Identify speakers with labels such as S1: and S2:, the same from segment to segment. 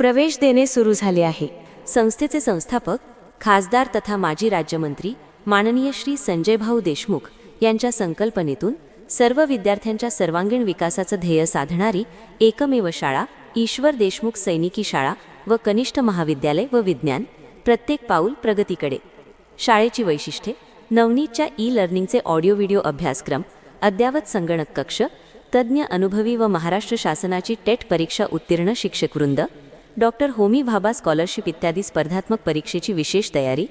S1: प्रवेश देणे सुरू झाले आहे।
S2: संस्थेचे संस्थापक खासदार तथा माजी राज्यमंत्री माननीय श्री संजयभाऊ देशमुख यांच्या संकल्पनेतून सर्व विद्यार्थ्यांच्या सर्वांगीण विकासाचं ध्येय साधणारी एकमेव शाळा ईश्वर देशमुख सैनिकी शाळा व कनिष्ठ महाविद्यालय व विज्ञान, प्रत्येक पाऊल प्रगतीकडे। शाळेची वैशिष्ट्ये: नवनीतच्या ई-लर्निंगचे ऑडिओ व्हिडिओ अभ्यासक्रम, अद्ययावत संगणक कक्ष, तज्ज्ञ अनुभवी व महाराष्ट्र शासनाची टेट परीक्षा उत्तीर्ण शिक्षकवृंद, डॉक्टर होमी भाभा स्कॉलरशिप इत्यादी स्पर्धात्मक परीक्षेची विशेष तयारी,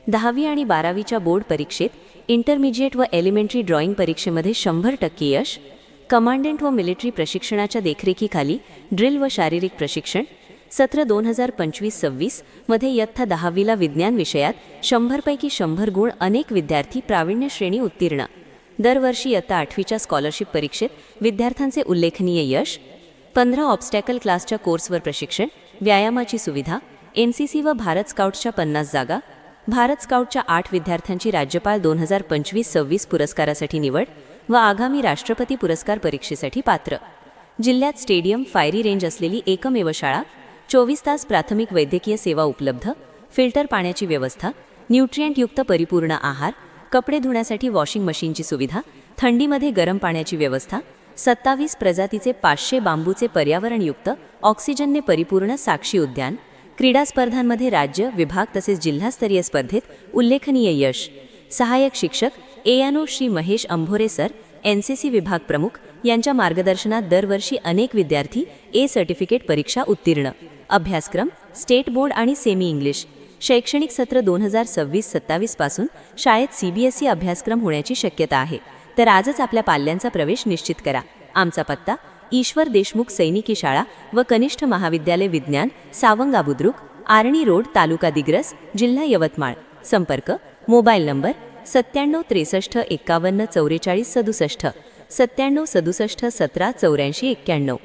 S2: 10वी आणि 12वीच्या बोर्ड परीक्षेत, इंटरमिजिएट व एलिमेंटरी ड्रॉइंग परीक्षेमध्ये 100% यश, कमांडंट व मिलिटरी प्रशिक्षणाच्या देखरेखीखाली ड्रिल व शारीरिक प्रशिक्षण। सत्र 2025-26 मध्ये इयत्ता 10वीला विज्ञान विषयात 100 पैकी 100 गुण, अनेक विद्यार्थी प्रावीण्य श्रेणी उत्तीर्ण। दरवर्षी इयत्ता 8वीच्या स्कॉलरशिप परीक्षेत विद्यार्थ्यांचे उल्लेखनीय यश। 15 ऑब्स्टॅकल क्लासच्या कोर्सवर प्रशिक्षण, व्यायामाची सुविधा, NCC व भारत स्काउट्सच्या 50 जागा। भारत स्काउटच्या 8 विद्यार्थ्यांची राज्यपाल 2025-26 पुरस्कारासाठी निवड व आगामी राष्ट्रपती पुरस्कार परीक्षेसाठी पात्र। जिल्ह्यात स्टेडियम, फायरी रेंज असलेली एकमेव शाळा, 24 तास प्राथमिक वैद्यकीय सेवा उपलब्ध, फिल्टर पाण्याची व्यवस्था, न्यूट्रिएंटयुक्त परिपूर्ण आहार, कपडे धुण्यासाठी वॉशिंग मशीनची सुविधा, थंडीमध्ये गरम पाण्याची व्यवस्था, 27 प्रजातीचे 500 बांबूचे पर्यावरणयुक्त ऑक्सिजनने परिपूर्ण साक्षी उद्यान, क्रीडा स्पर्धांमध्ये राज्य, विभाग तसेच जिल्हास्तरीय स्पर्धेत उल्लेखनीय यश। सहाय्यक शिक्षक ANO Shri Mahesh Ambhore sir, NCC विभाग प्रमुख यांच्या मार्गदर्शनात दरवर्षी अनेक विद्यार्थी A सर्टिफिकेट परीक्षा उत्तीर्ण। अभ्यासक्रम: स्टेट बोर्ड आणि सेमी इंग्लिश। शैक्षणिक सत्र 2026-27 पासून शाळेत CBSE अभ्यासक्रम होण्याची शक्यता आहे, तर आजच आपल्या पाल्यांचा प्रवेश निश्चित करा। आमचा पत्ता: ईश्वर देशमुख सैनिकी शाळा व कनिष्ठ महाविद्यालय विज्ञान, सावंगा बुद्रुक, आर्णी रोड, तालुका दिग्रस, जिल्हा यवतमाळ। संपर्क: मोबाईल नंबर 97 63 51 44 67, 97 67 17 84 91।